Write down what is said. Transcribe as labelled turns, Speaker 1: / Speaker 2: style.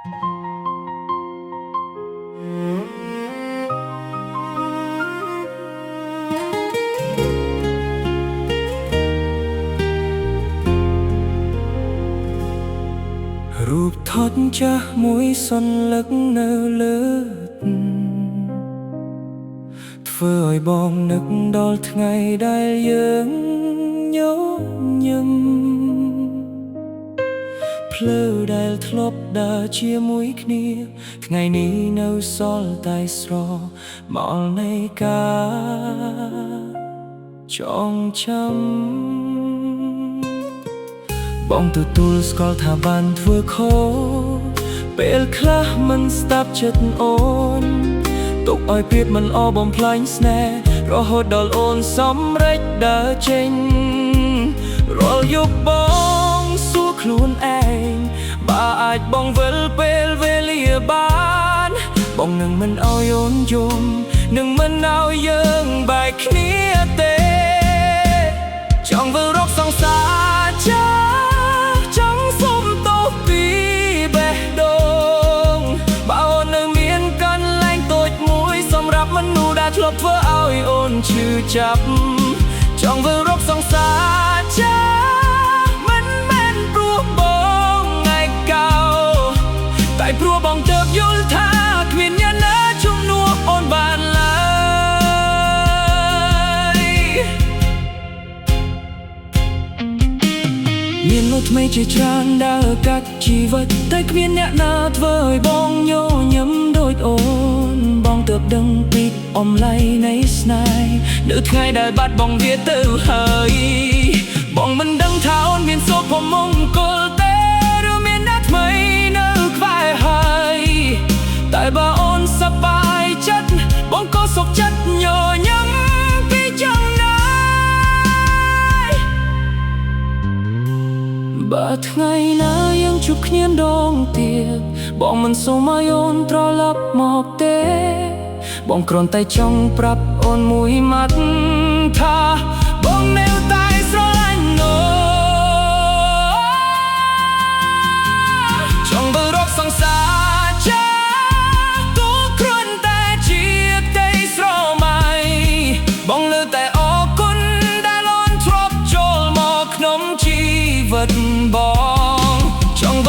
Speaker 1: រូបថតចាស់មួយសន្លឹកនៅលើធ្វើឲ្យបងនឹកដល់ថ្ងៃដែលយើងញញឹមភ្លឺដែលធ្លាប់ដើរជាមួយគ្នាថ្ងៃនេះនៅសល់តែស្រមល់នៃការចងចាំបងទទួលស្គាល់ថាបានធ្វើខុសពេលខ្លះមិនស្ដាប់ចិត្តអូនទុកឲ្យព្រៀបមិនអបំផ្លាញស្នេហ៍រហូតដល់អូនសម្រេចដើរចេញរាល់យប់បងសួរខ្លួនឯងបើអាចបងវិលពេលវេលាបានបងនឹងមិនឲ្យអូនយំនឹងមិនឲ្យយើងបែកគ្នាទេចង់វិលរកសង្សារចាចង់សុំទោសពីបេះដូងបើអូននៅមានកន្លែងតូចមួយសម្រាប់មនុស្សដែលធ្លាប់ធ្វើឲ្យអូនឈឺចាប់ចង់វិលរកសង្សារចាមិនមែនព្រោះបងឯកោតែព្រោះបងទើបយល់ថាគ្មានអ្នកណាជំនួសអូនបានឡើយមានមនុស្សថ្មីជាច្រើនដើរកាត់ជីវិតតែគ្មានអ្នកណាធ្វើឲ្យបងញញឹមដូចអូនបងទើបដឹងពីអំឡៃនៃស្នេហ៍នៅថ្ងៃដែលបាត់បង់វាទៅហើយបងមិនដឹងថាអូនមានសុភមង្គលទេឬមានអ្នកថ្មីនៅក្បែរហើយតែបើអូនសប្បាយចិត្តបងក៏សុខចិត្តញញឹមពីយ៉ាងណាបើថ្ងៃណាយើងជួបគ្នាដងទៀតបងមិនសូមឲ្យអូនត្រឡប់មកទេបងគ្រាន់តែចង់ប្រាប់អូនមួយម៉ាត់ថាបងនៅតែស្រឡាញ់អូនចង់វិលរកសង្សារចាទូគ្រាន់តែជាទេស្រមៃបងលើតែអរគុណដែលអូនធ្លាប់ចូលមកក្នុងជីវិតបងចង់